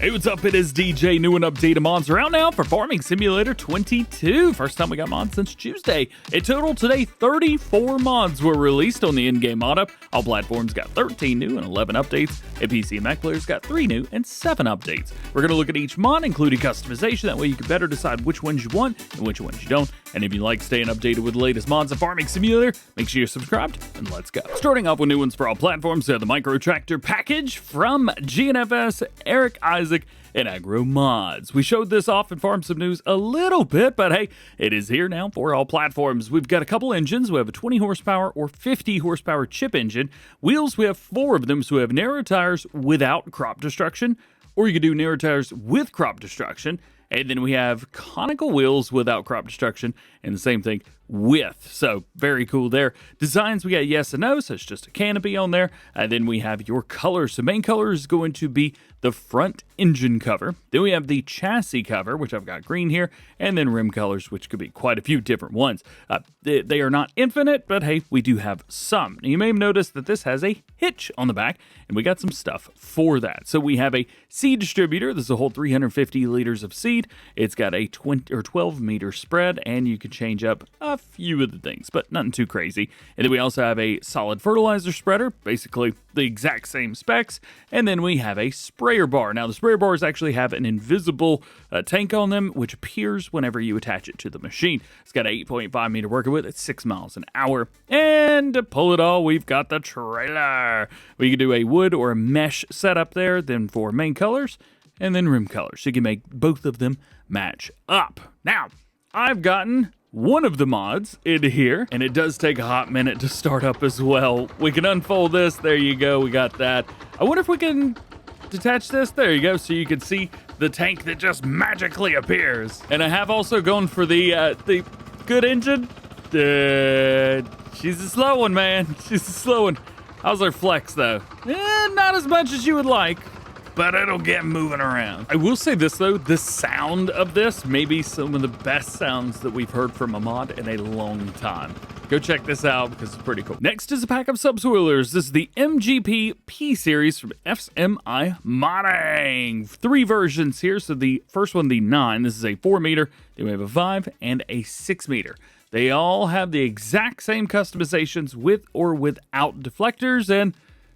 Hey, what's up? It is DJ. New and updated mods are out now for Farming Simulator 22. First time we got mods since Tuesday. In total today, 34 mods were released on the in-game mod up. All platforms got 13 new and 11 updates. And PC and Mac players got 3 new and 7 updates. We're going to look at each mod, including customization. That way you can better decide which ones you want and which ones you don't. And if you like staying updated with the latest mods of Farming Simulator, make sure you're subscribed and let's go. Starting off with new ones for all platforms, we have the Micro Tractor package from GNFS, Eric Isaac, and Agro Mods. We showed this off in Farm Sim News a little bit, but hey, it is here now for all platforms. We've got a couple engines. We have a 20 horsepower or 50 horsepower chip engine. Wheels, we have 4 of them, so we have narrow tires without crop destruction, or you could do narrow tires with crop destruction. And then we have conical wheels without crop destruction, and the same thing with. So very cool there. Designs, we got yes and no, so it's just a canopy on there. And then we have your colors. So main color is going to be the front engine cover. Then we have the chassis cover, which I've got green here, and then rim colors, which could be quite a few different ones. They are not infinite, but hey, we do have some. You may have noticed that this has a hitch on the back, and we got some stuff for that. So we have a seed distributor. This is a whole 350 liters of seed. It's got a 20 or 12 meter spread, and you can change up a few of the things, but nothing too crazy. And then we also have a solid fertilizer spreader, basically the exact same specs. And then we have a sprayer bar. Now the sprayer bars actually have an invisible tank on them, which appears whenever you attach it to the machine. It's got an 8.5 meter working width. It's 6 miles an hour. And to pull it all, we've got the trailer. We can do a wood or a mesh setup there, then for main colors, and then rim colors. So you can make both of them match up. Now, I've gotten one of the mods in here, and it does take a hot minute to start up as well. We can unfold this. There you go. We got that. I wonder if we can detach this. There you go. So you can see the tank that just magically appears. And I have also gone for the good engine. She's a slow one, man. She's a slow one. How's her flex, though? Not as much as you would like, but it'll get moving around. I will say this though, the sound of this may be some of the best sounds that we've heard from a mod in a long time. Go check this out because it's pretty cool. Next is a pack of subsoilers. This is the MGP P Series from FMI Modding. 3 versions here. So the first one, the 9, this is a 4 meter. Then we have a 5 and a 6 meter. They all have the exact same customizations with or without deflectors, and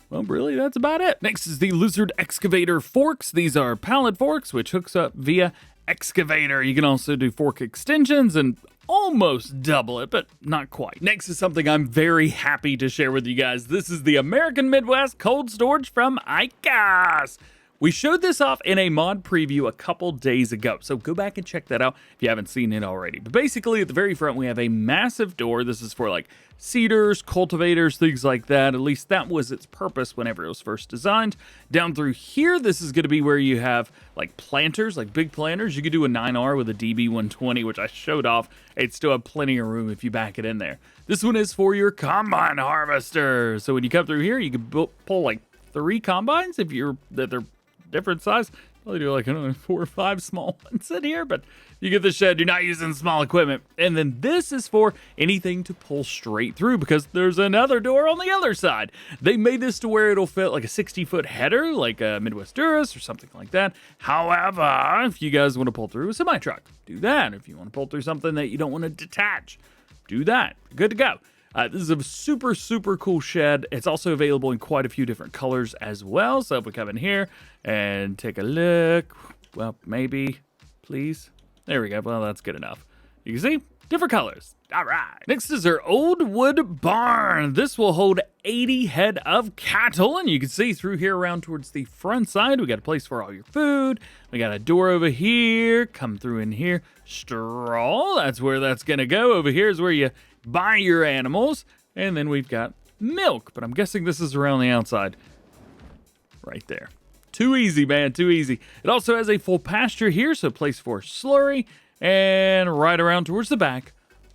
well, really, that's about it. Next is the Lizard Excavator forks. These are pallet forks, which hooks up via Excavator. You can also do fork extensions and almost double it, but not quite. Next is something I'm very happy to share with you guys. This is the American Midwest Cold Storage from ICAS. We showed this off in a mod preview a couple days ago, so go back and check that out if you haven't seen it already. But basically, at the very front, we have a massive door. This is for like seeders, cultivators, things like that. At least that was its purpose whenever it was first designed. Down through here, this is going to be where you have like planters, like big planters. You could do a 9R with a DB120, which I showed off. It'd still have plenty of room if you back it in there. This one is for your combine harvester. So when you come through here, you can pull like 3 combines if they're different size. Probably do like 4 or 5 small ones in here, but you get the shed. You're not using small equipment. And then this is for anything to pull straight through because there's another door on the other side. They made this to where it'll fit like a 60-foot header, like a Midwest Durus or something like that. However, if you guys want to pull through a semi-truck, do that. If you want to pull through something that you don't want to detach, do that. Good to go. This is a super, super cool shed. It's also available in quite a few different colors as well. So if we come in here and take a look, well, maybe, please. There we go. Well, that's good enough. You can see different colors. All right. Next is our old wood barn. This will hold 80 head of cattle. And you can see through here around towards the front side, we got a place for all your food. We got a door over here. Come through in here. Straw. That's where that's going to go. Over here is where you buy your animals. And then we've got milk. But I'm guessing this is around the outside. Right there. Too easy, man. Too easy. It also has a full pasture here. So a place for slurry. And right around towards the back,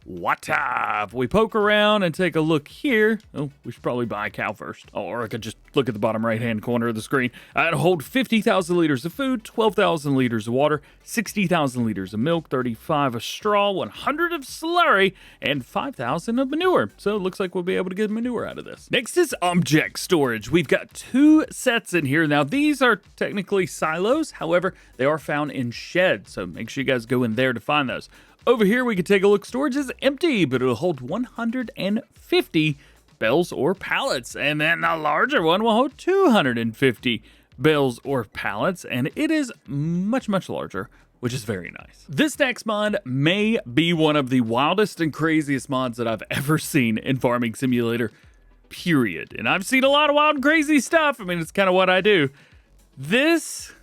What up? We poke around and take a look here. Oh, we should probably buy a cow first. Oh, or I could just look at the bottom right-hand corner of the screen. It'll hold 50,000 liters of food, 12,000 liters of water, 60,000 liters of milk, 35 of straw, 100 of slurry, and 5,000 of manure. So it looks like we'll be able to get manure out of this. Next is object storage. We've got 2 sets in here. Now, these are technically silos. However, they are found in sheds. So make sure you guys go in there to find those. Over here, we can take a look. Storage is empty, but it'll hold 150 bales or pallets. And then the larger one will hold 250 bales or pallets. And it is much, much larger, which is very nice. This next mod may be one of the wildest and craziest mods that I've ever seen in Farming Simulator, period. And I've seen a lot of wild and crazy stuff. I mean, it's kind of what I do. This...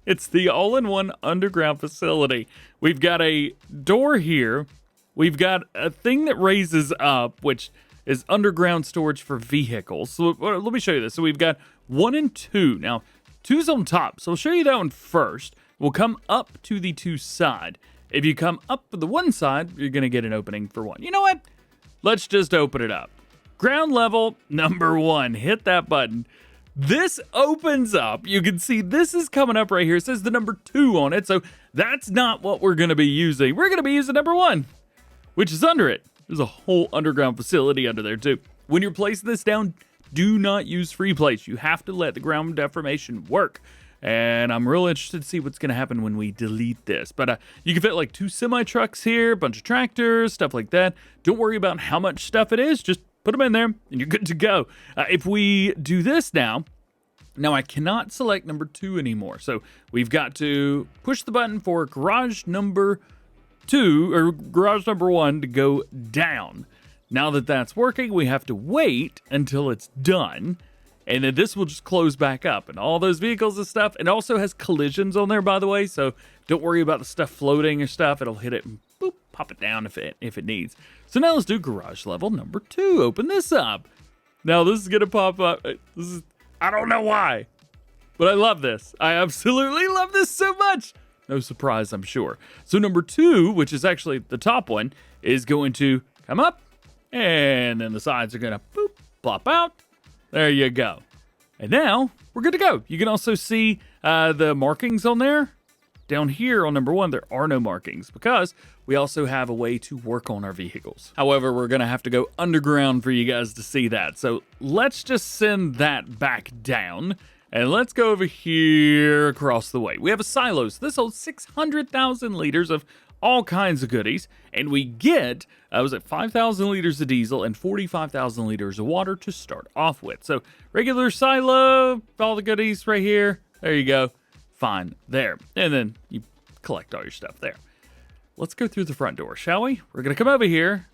It's the all-in-one underground facility. We've got a door here. We've got a thing that raises up, which is underground storage for vehicles. So let me show you this. So we've got 1 and 2. Now, 2's on top. So I'll show you that one first. We'll come up to the 2 side. If you come up to the 1 side, you're going to get an opening for 1. You know what? Let's just open it up. Ground level number 1. Hit that button. This opens up. You can see this is coming up right here. It says the number 2 on it. So that's not what we're going to be using. We're going to be using number 1, which is under it. There's a whole underground facility under there too. When you're placing this down, do not use free plates. You have to let the ground deformation work. And I'm real interested to see what's going to happen when we delete this. But you can fit like 2 semi-trucks here, a bunch of tractors, stuff like that. Don't worry about how much stuff it is. Just put them in there and you're good to go. If we do this now I cannot select number 2 anymore. So we've got to push the button for garage number 2 or garage number 1 to go down. Now that that's working, we have to wait until it's done. And then this will just close back up and all those vehicles and stuff. It also has collisions on there, by the way. So don't worry about the stuff floating or stuff. It'll hit it and boop, pop it down if it needs. So now let's do garage level number 2. Open this up. Now this is going to pop up. I don't know why, but I love this. I absolutely love this so much. No surprise, I'm sure. So number 2, which is actually the top one, is going to come up and then the sides are going to boop, plop out. There you go. And now we're good to go. You can also see the markings on there. Down here on number 1, there are no markings because we also have a way to work on our vehicles. However, we're going to have to go underground for you guys to see that. So let's just send that back down and let's go over here across the way. We have a silo. So this holds 600,000 liters of all kinds of goodies. And we get, 5,000 liters of diesel and 45,000 liters of water to start off with. So regular silo, all the goodies right here. There you go. Fine there. And then you collect all your stuff there. Let's go through the front door, shall we? We're going to come over here,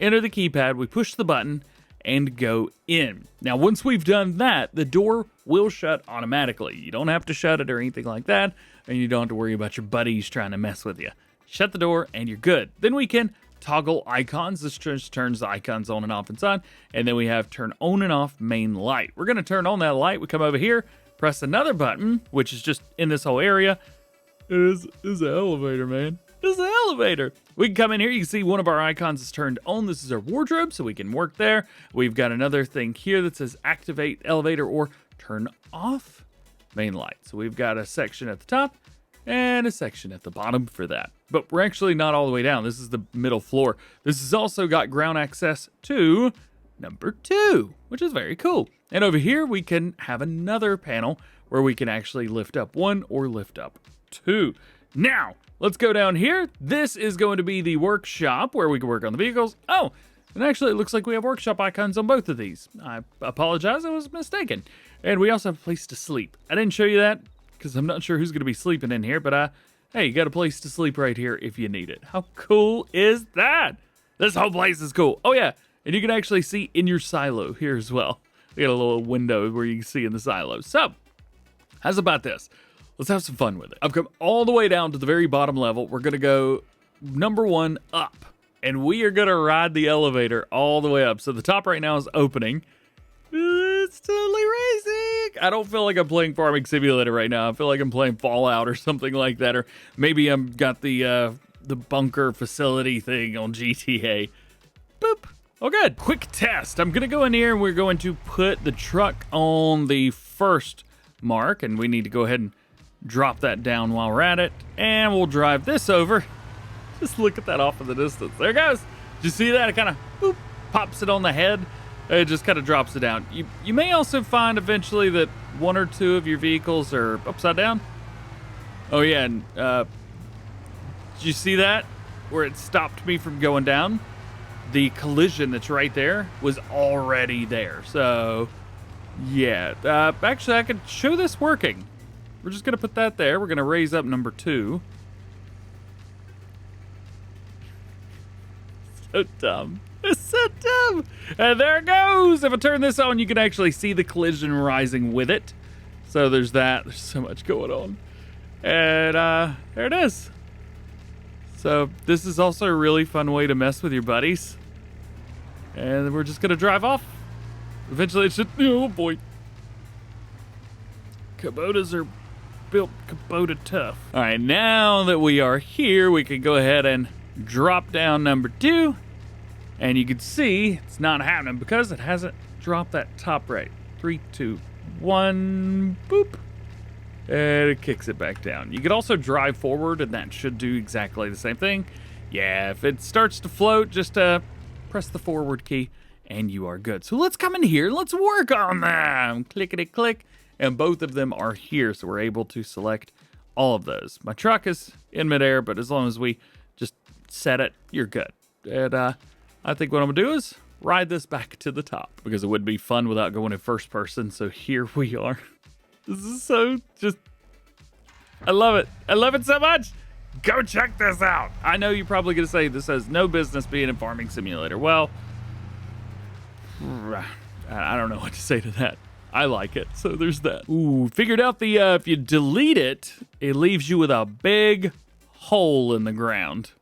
enter the keypad, we push the button, and go in. Now, once we've done that, the door will shut automatically. You don't have to shut it or anything like that, and you don't have to worry about your buddies trying to mess with you. Shut the door, and you're good. Then we can toggle icons. This just turns the icons on and off inside, and then we have turn on and off main light. We're going to turn on that light. We come over here, press another button, which is just in this whole area. It is an elevator, man. It's an elevator. We can come in here. You can see one of our icons is turned on. This is our wardrobe, so we can work there. We've got another thing here that says activate elevator or turn off main light. So we've got a section at the top and a section at the bottom for that. But we're actually not all the way down. This is the middle floor. This has also got ground access to number 2, which is very cool. And over here, we can have another panel where we can actually lift up 1 or lift up 2. Now, let's go down here. This is going to be the workshop where we can work on the vehicles. Oh, and actually it looks like we have workshop icons on both of these. I apologize, I was mistaken. And we also have a place to sleep. I didn't show you that because I'm not sure who's going to be sleeping in here, but hey, you got a place to sleep right here if you need it. How cool is that? This whole place is cool. Oh yeah, and you can actually see in your silo here as well. We got a little window where you can see in the silo. So, how's about this? Let's have some fun with it. I've come all the way down to the very bottom level. We're going to go number 1 up. And we are going to ride the elevator all the way up. So the top right now is opening. It's totally racing. I don't feel like I'm playing Farming Simulator right now. I feel like I'm playing Fallout or something like that. Or maybe I've got the the bunker facility thing on GTA. Boop. Oh, good. Quick test. I'm going to go in here and we're going to put the truck on the first mark, and we need to go ahead and drop that down while we're at it, and we'll drive this over. Just look at that off in the distance. There it goes. Did you see that? It kind of boop, pops it on the head. It just kind of drops it down. You may also find eventually that one or two of your vehicles are upside down. Oh yeah, and did you see that? Where it stopped me from going down? The collision that's right there was already there. So yeah, actually I could show this working. We're just gonna put that there. We're gonna raise up number 2. So dumb. It's so dumb. And there it goes. If I turn this on, you can actually see the collision rising with it. So there's that. There's so much going on. And there it is. So this is also a really fun way to mess with your buddies. And we're just gonna drive off. Eventually it should, oh boy. Kubotas are built Kubota tough. All right, now that we are here, we can go ahead and drop down number 2. And you can see it's not happening because it hasn't dropped that top right. 3, 2, 1, boop. And it kicks it back down. You could also drive forward and that should do exactly the same thing. Yeah, if it starts to float, just press the forward key and you are good. So let's come in here, let's work on them. Clickety click, and both of them are here. So we're able to select all of those. My truck is in midair, but as long as we just set it, you're good. And I think what I'm gonna do is ride this back to the top because it would be fun without going in first person. So here we are. This is so just, I love it. I love it so much. Go check this out. I know you're probably gonna say this has no business being a farming simulator. Well, I don't know what to say to that. I like it, so there's that. Ooh, figured out the, if you delete it, it leaves you with a big hole in the ground,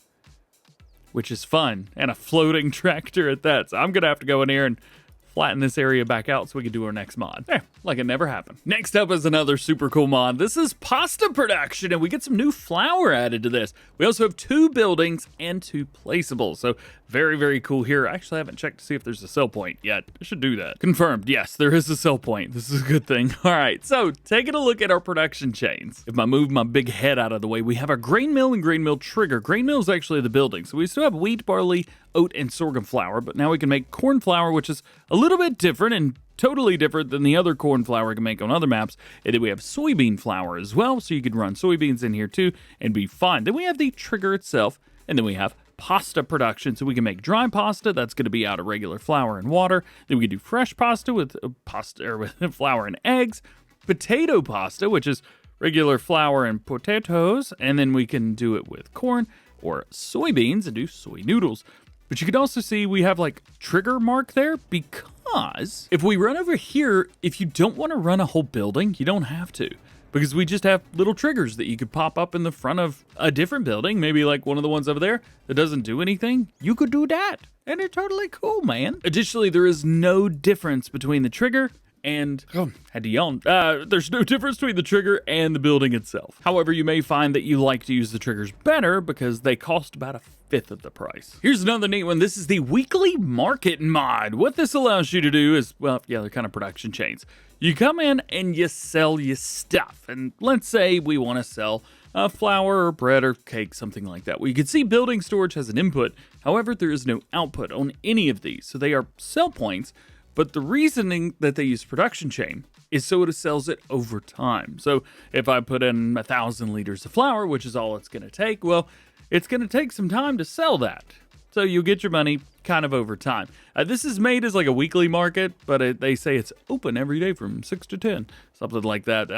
which is fun, and a floating tractor at that. So I'm gonna have to go in here and flatten this area back out so we can do our next mod. Like it never happened. Next up is another super cool mod. This is pasta production, and we get some new flour added to this. We also have 2 buildings and 2 placeables. So very, very cool here. I actually haven't checked to see if there's a sell point yet. I should do that. Confirmed, yes, there is a sell point. This is a good thing. All right, so taking a look at our production chains. If I move my big head out of the way, we have our grain mill and grain mill trigger. Grain mill is actually the building. So we still have wheat, barley, oat, and sorghum flour, but now we can make corn flour, which is a little bit different and totally different than the other corn flour we can make on other maps. And then we have soybean flour as well, so you can run soybeans in here too and be fine. Then we have the trigger itself, and then we have pasta production, so we can make dry pasta. That's going to be out of regular flour and water. Then we can do fresh pasta with with flour and eggs, potato pasta, which is regular flour and potatoes, and then we can do it with corn or soybeans and do soy noodles. But you can also see we have like trigger mark there because if we run over here, if you don't want to run a whole building, you don't have to. Because we just have little triggers that you could pop up in the front of a different building, maybe like one of the ones over there that doesn't do anything. You could do that, and they're totally cool, man. Additionally, there is no difference between the trigger and, had to yawn. There's no difference between the trigger and the building itself. However, you may find that you like to use the triggers better because they cost about 1/5 of the price. Here's another neat one. This is the weekly market mod. What this allows you to do is, well, yeah, they're kind of production chains. You come in and you sell your stuff. And let's say we want to sell flour or bread or cake, something like that. Well, you can see building storage has an input. However, there is no output on any of these. So they are sell points. But the reasoning that they use production chain is so it sells it over time. So if I put in 1,000 liters of flour, which is all it's going to take, well, it's going to take some time to sell that. So you'll get your money kind of over time. This is made as like a weekly market, but they say it's open every day from 6 to 10, something like that.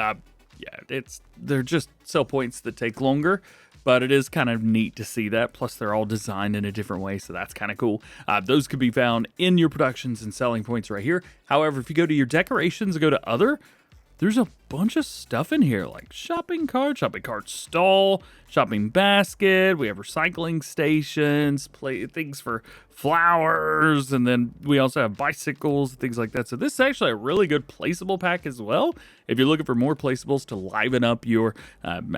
Yeah, they're just sell points that take longer. But it is kind of neat to see that. Plus, they're all designed in a different way, so that's kind of cool. Those could be found in your productions and selling points right here. However, if you go to your decorations and go to other, there's a bunch of stuff in here, like shopping cart stall, shopping basket. We have recycling stations, things for flowers, and then we also have bicycles, things like that. So this is actually a really good placeable pack as well. If you're looking for more placeables to liven up your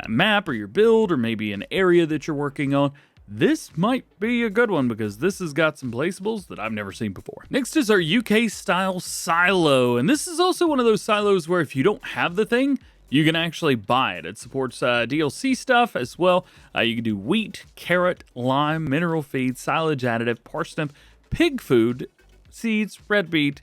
map or your build or maybe an area that you're working on, this might be a good one because this has got some placeables that I've never seen before. Next is our UK style silo, and this is also one of those silos where if you don't have the thing, you can actually buy it. It supports DLC stuff as well. You can do wheat, carrot, lime, mineral feed, silage additive, parsnip, pig food, seeds, red beet,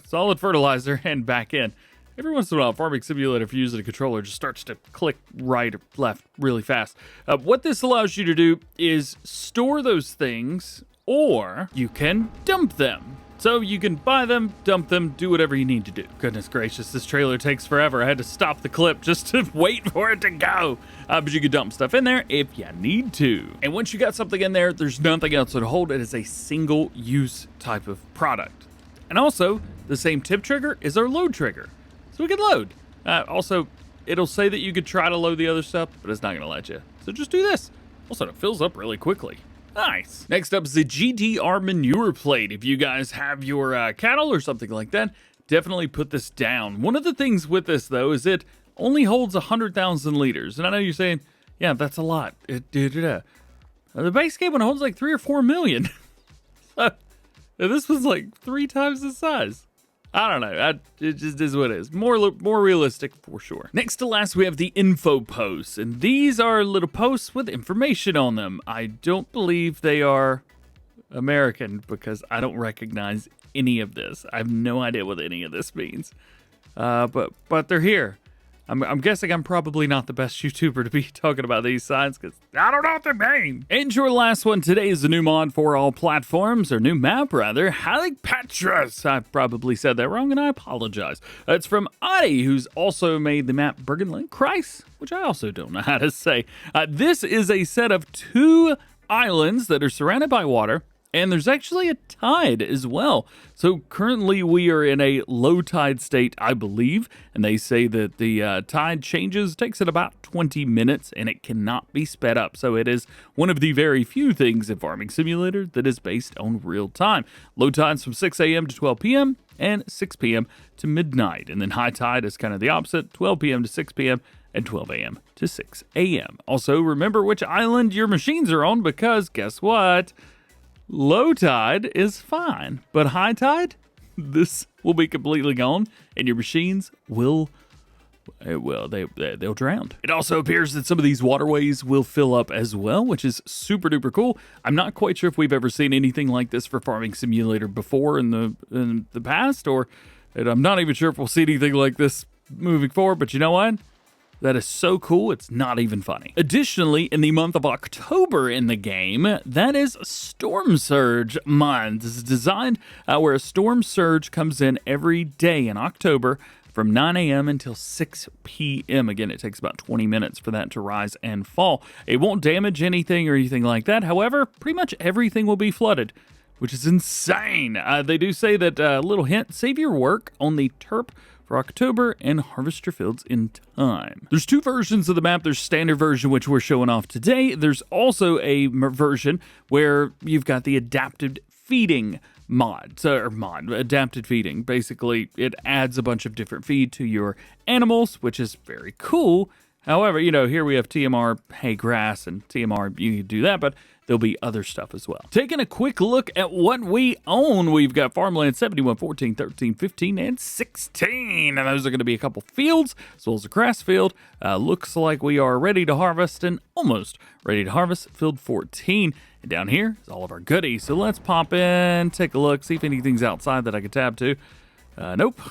solid fertilizer, and back in. Every once in a while, Farming Simulator, if you use a controller, just starts to click right or left really fast. What this allows you to do is store those things, or you can dump them. So you can buy them, dump them, do whatever you need to do. Goodness gracious, this trailer takes forever. I had to stop the clip just to wait for it to go. But you can dump stuff in there if you need to. And once you got something in there, there's nothing else to hold. It is a single-use type of product. And also, the same tip trigger is our load trigger. So we can load. Also, it'll say that you could try to load the other stuff, but it's not going to let you. So just do this. Also, it fills up really quickly. Nice. Next up is the GDR ManurePlate. If you guys have your cattle or something like that, definitely put this down. One of the things with this, though, is it only holds 100,000 liters. And I know you're saying, yeah, that's a lot. The base game one holds like 3 or 4 million. So this was like 3 times the size. I don't know. It just is what it is. More realistic for sure. Next to last, we have the Infoposts, and these are little posts with information on them. I don't believe they are American because I don't recognize any of this. I have no idea what any of this means. But they're here. I'm guessing I'm probably not the best YouTuber to be talking about these signs because I don't know what they mean. And your last one today is a new mod for all platforms, or new map rather, Hallig Petrus. I probably said that wrong and I apologize. It's from Adi, who's also made the map Bergenland Kreis, which I also don't know how to say. This is a set of 2 islands that are surrounded by water. And there's actually a tide as well. So currently we are in a low tide state, I believe. And they say that the tide changes, takes it about 20 minutes, and it cannot be sped up. So it is one of the very few things in Farming Simulator that is based on real time. Low tides from 6 a.m. to 12 p.m. and 6 p.m. to midnight. And then high tide is kind of the opposite, 12 p.m. to 6 p.m. and 12 a.m. to 6 a.m. Also, remember which island your machines are on because guess what? Low tide is fine, but high tide, this will be completely gone, and your machines will, they'll drown. It also appears that some of these waterways will fill up as well, which is super duper cool. I'm not quite sure if we've ever seen anything like this for Farming Simulator before in the past, and I'm not even sure if we'll see anything like this moving forward, but you know what? That is so cool, it's not even funny. Additionally, in the month of October in the game, that is Storm Surge month. This is designed where a storm surge comes in every day in October from 9 a.m. until 6 p.m. Again, it takes about 20 minutes for that to rise and fall. It won't damage anything or anything like that. However, pretty much everything will be flooded, which is insane. They do say that, little hint, save your work on the terp for October and harvest your fields in time. There's 2 versions of the map. There's standard version, which we're showing off today. There's also a version where you've got the adapted feeding mod, adapted feeding. Basically, it adds a bunch of different feed to your animals, which is very cool. However, here we have TMR hay grass and TMR, you can do that, but there'll be other stuff as well. Taking a quick look at what we own, we've got farmland 71, 14, 13, 15, and 16. And those are going to be a couple fields, as well as a grass field. Looks like we are ready to harvest and almost ready to harvest field 14. And down here is all of our goodies. So let's pop in, take a look, see if anything's outside that I can tab to. Nope.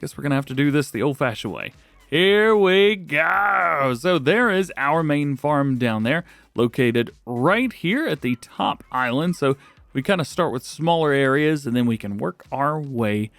Guess we're going to have to do this the old-fashioned way. Here we go. So there is our main farm down there, located right here at the top island. So we kind of start with smaller areas and then we can work our way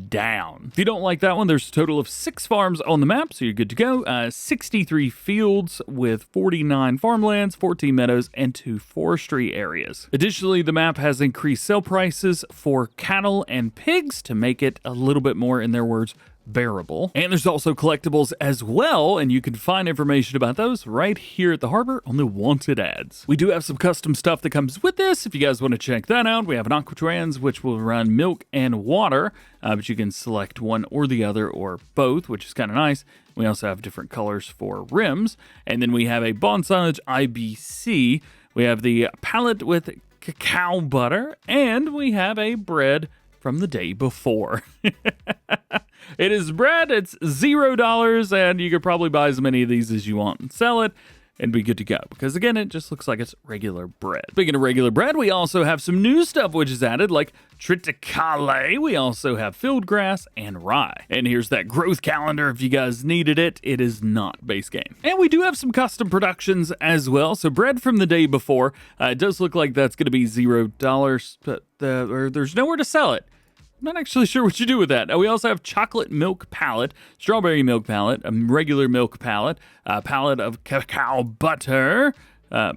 down. If you don't like that one, there's a total of 6 farms on the map, so you're good to go. 63 fields with 49 farmlands, 14 meadows, and 2 forestry areas. Additionally, the map has increased sale prices for cattle and pigs to make it a little bit more, in their words, bearable. And there's also collectibles as well, and you can find information about those right here at the harbor on the Wanted ads. We do have some custom stuff that comes with this. If you guys want to check that out, we have an Aquatrans, which will run milk and water, but you can select one or the other or both, which is kind of nice. We also have different colors for rims. And then we have a Bonsage IBC. We have the pallet with cacao butter, and we have a bread from the day before. It is bread, it's $0, and you could probably buy as many of these as you want and sell it and be good to go, because again, it just looks like it's regular bread. Speaking of regular bread, we also have some new stuff which is added, like triticale. We also have field grass and rye. And here's that growth calendar if you guys needed it. It is not base game. And we do have some custom productions as well. So bread from the day before, it does look like that's going to be $0, but there's nowhere to sell it. I'm not actually sure what you do with that. We also have chocolate milk palette, strawberry milk palette, a regular milk palette, a palette of cacao butter. I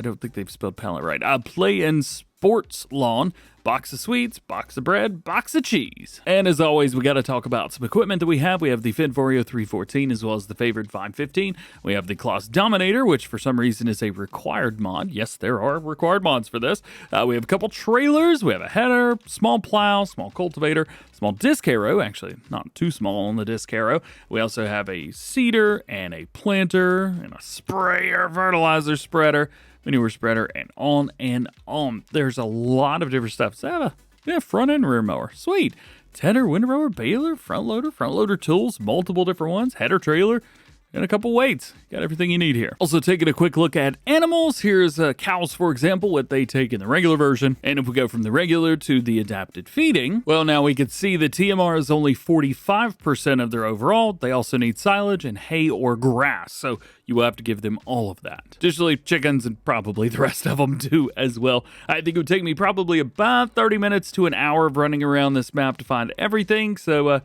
don't think they've spelled palette right. Play and sports lawn, box of sweets, box of bread, box of cheese. And as always, we got to talk about some equipment that we have. We have the Fenceless 314 as well as the favored 515. We have the Kloss Dominator, which for some reason is a required mod. Yes, there are required mods for this. We have a couple trailers. We have a header, small plow, small cultivator, small disc harrow. Actually, not too small on the disc harrow. We also have a seeder and a planter and a sprayer, fertilizer spreader, manure spreader, and on and on. There's a lot of different stuff. So front and rear mower. Sweet. Tedder, windrower, baler, front loader tools, multiple different ones, header trailer, and a couple weights. Got everything you need here. Also taking a quick look at animals. Here's cows, for example, what they take in the regular version. And if we go from the regular to the adapted feeding, well, now we can see the TMR is only 45% of their overall. They also need silage and hay or grass. So you will have to give them all of that. Additionally, chickens and probably the rest of them do as well. I think it would take me probably about 30 minutes to an hour of running around this map to find everything. So,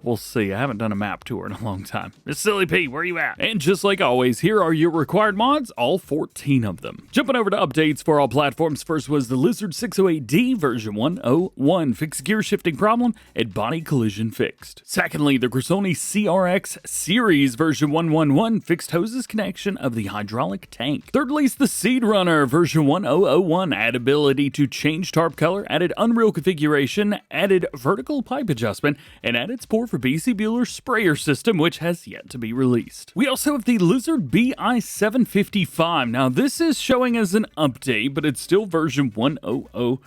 we'll see. I haven't done a map tour in a long time. Miss Silly P, where you at? And just like always, here are your required mods, all 14 of them. Jumping over to updates for all platforms, first was the Lizard 608D version 101, fixed gear shifting problem and body collision fixed. Secondly, the Cressoni CRX Series version 111, fixed hoses connection of the hydraulic tank. Thirdly is the Seed Runner version 1001, add ability to change tarp color, added Unreal configuration, added vertical pipe adjustment, and added support for BC Bueller's sprayer system, which has yet to be released. We also have the Lizard BI755. Now, this is showing as an update, but it's still version 100.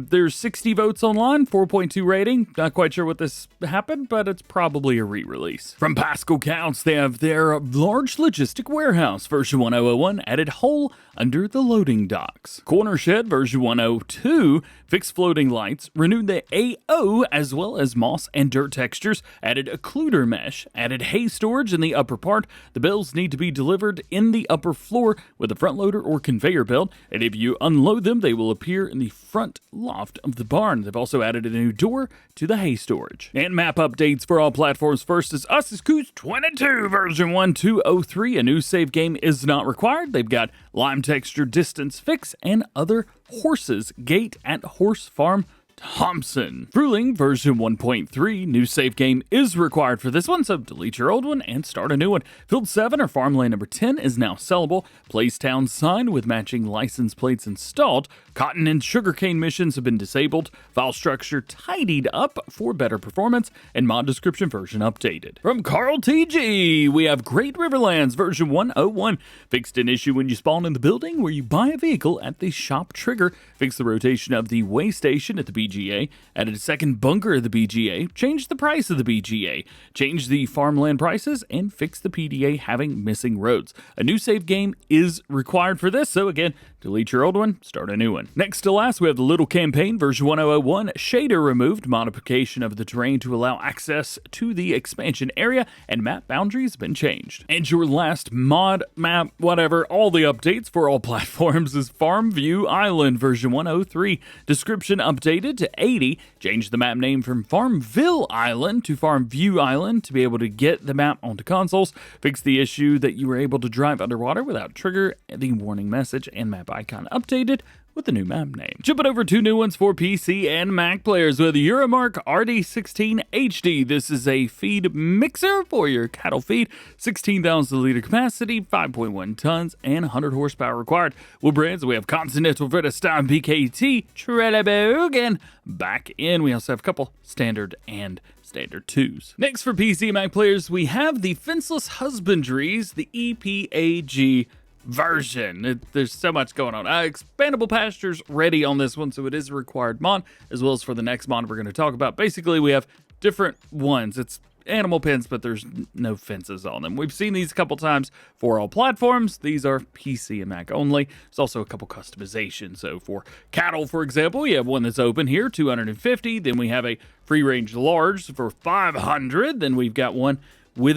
There's 60 votes online, 4.2 rating. Not quite sure what this happened, but it's probably a re-release. From Pascal Counts, they have their large logistic warehouse version 1001 added hole under the loading docks. Corner shed version 102 fixed floating lights, renewed the AO as well as moss and dirt textures, added occluder mesh, added hay storage in the upper part. The bales need to be delivered in the upper floor with a front loader or conveyor belt, and if you unload them, they will appear in the front loft of the barn. They've also added a new door to the hay storage. And map updates for all platforms. First is Ostseeküste 22 version 1203. A new save game is not required. They've got lime texture, distance fix, and other horses gate at Horse Farm Thompson. Frühling version 1.3, new save game is required for this one, so delete your old one and start a new one. Field 7 or farmland number 10 is now sellable. Placetown sign with matching license plates installed. Cotton and sugarcane missions have been disabled. File structure tidied up for better performance, and mod description version updated. From Carl TG, we have Great Riverlands version 101. Fixed an issue when you spawn in the building where you buy a vehicle at the shop trigger. Fixed the rotation of the way station at the BGA, added a second bunker of the BGA, changed the price of the BGA, changed the farmland prices, and fixed the PDA having missing roads. A new save game is required for this, so again, delete your old one, start a new one. Next to last, we have the Little Campaign version 1001, shader removed, modification of the terrain to allow access to the expansion area, and map boundaries have been changed. And your last mod, map, whatever, all the updates for all platforms is Farmview Island version 103, description updated to 80, changed the map name from Farmville Island to Farmview Island to be able to get the map onto consoles, fixed the issue that you were able to drive underwater without trigger the warning message, and map icon updated with a new map name. Jumping over 2 new ones for PC and Mac players with EuroMark RD16HD. This is a feed mixer for your cattle feed, 16,000 liter capacity, 5.1 tons, and 100 horsepower required. What brands? We have Continental, Vredestein, BKT, Trelleborg, and back in. We also have a couple standard and standard 2s. Next for PC and Mac players, we have the Fenceless Husbandries, the EPAG version. There's so much going on. Expandable pastures ready on this one, so it is a required mod, as well as for the next mod we're going to talk about. Basically, we have different ones. It's animal pens, but there's no fences on them. We've seen these a couple times for all platforms. These are PC and Mac only. There's also a couple customizations. So for cattle, for example, you have one that's open here, 250. Then we have a free-range large for 500. Then we've got one with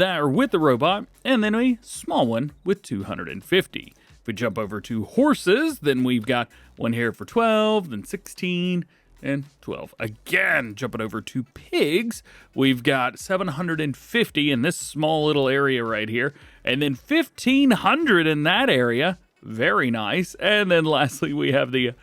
the robot, and then a small one with 250. If we jump over to horses, then we've got one here for 12, then 16, and 12. Again, jumping over to pigs, we've got 750 in this small little area right here, and then 1,500 in that area. Very nice. And then lastly, we have the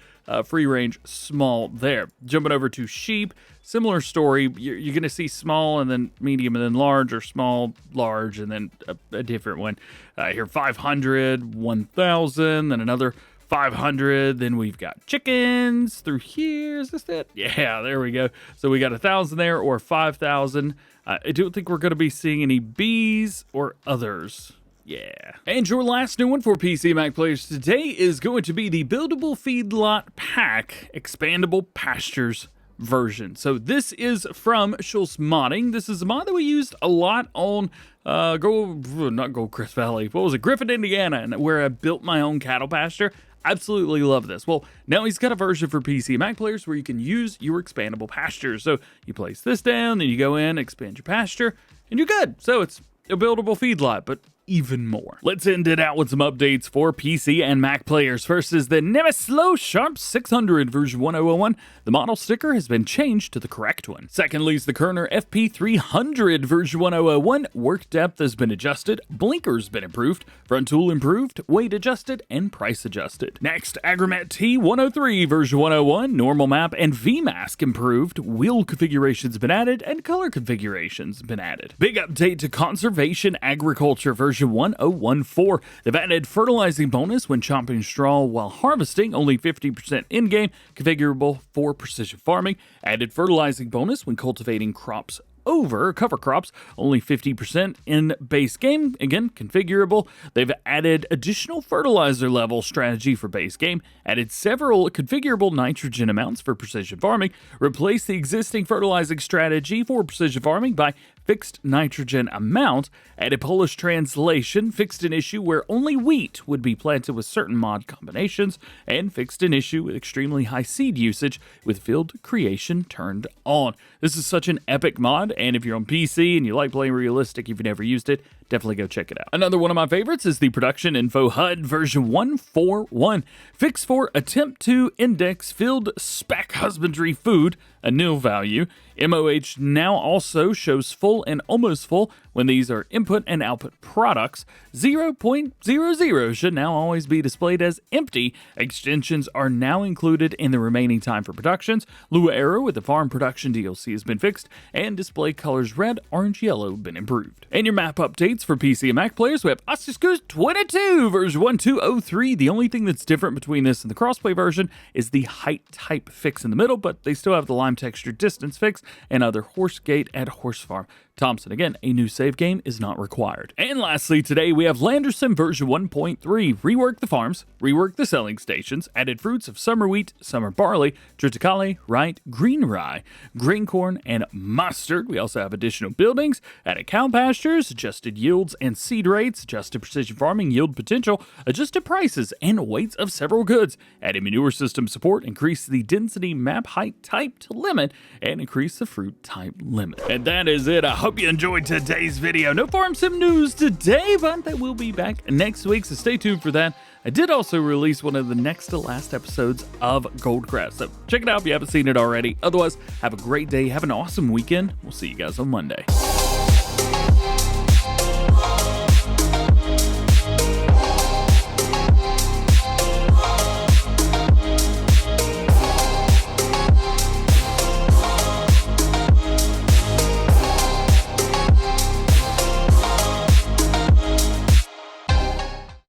free range small there. Jumping over to sheep, similar story. You're going to see small and then medium and then large, or small, large, and then a different one. Here, 500, 1,000, then another 500. Then we've got chickens through here. Is this it? Yeah, there we go. So we got 1,000 there, or 5,000. I don't think we're going to be seeing any bees or others. Yeah. And your last new one for PC Mac players today is going to be the Buildable Feedlot Pack Expandable Pastures version. So this is from Schultz Modding. This is a mod that we used a lot on Goldcrest Valley. What was it? Griffin, Indiana, and where I built my own cattle pasture. Absolutely love this. Well, now he's got a version for PC and Mac players where you can use your expandable pastures. So you place this down, then you go in, expand your pasture, and you're good. So it's a buildable feedlot, but even more. Let's end it out with some updates for PC and Mac players. First is the Namyslo Sharp 600 version 1001. The model sticker has been changed to the correct one. Secondly is the Kerner FP 300 version 1001. Work depth has been adjusted, blinkers been improved, front tool improved, weight adjusted, and price adjusted. Next, Agromet T-103 version 101. Normal map and VMask improved, wheel configurations been added, and color configurations been added. Big update to Conservation Agriculture version 1014. They've added fertilizing bonus when chopping straw while harvesting, only 50% in-game, configurable for precision farming. Added fertilizing bonus when cultivating crops over cover crops, only 50% in base game, again configurable. They've added additional fertilizer level strategy for base game, added several configurable nitrogen amounts for precision farming, replaced the existing fertilizing strategy for precision farming by fixed nitrogen amount, added Polish translation, fixed an issue where only wheat would be planted with certain mod combinations, and fixed an issue with extremely high seed usage with field creation turned on. This is such an epic mod, and if you're on PC and you like playing realistic, if you've never used it, definitely go check it out. Another one of my favorites is the production Info Hud version 141. Fix for attempt to index field spec husbandry food, a nil value. MOH now also shows full and almost full when these are input and output products. 0.00 should now always be displayed as empty. Extensions are now included in the remaining time for productions. Lua error with the farm production DLC has been fixed, and display colors red, orange, yellow been improved. And your map updates for PC and Mac players, we have Ostseeküste 22 version 1203. The only thing that's different between this and the Crossplay version is the height type fix in the middle, but they still have the lime texture distance fix and other horse gate at Horse Farm Thompson. Again, a new save game is not required. And lastly, today we have Landersum version 1.3. Rework the farms, rework the selling stations, added fruits of summer wheat, summer barley, triticale, rye, green rye, green corn, and mustard. We also have additional buildings, added cow pastures, adjusted yields and seed rates, adjusted precision farming yield potential, adjusted prices and weights of several goods, added manure system support, increase the density map height type to limit, and increase the fruit type limit. And that is it. I hope you enjoyed today's video. No farm sim news today, but they will be back next week, so stay tuned for that. I did also release one of the next to last episodes of Goldcrest, so check it out if you haven't seen it already. Otherwise, have a great day, have an awesome weekend. We'll see you guys on Monday.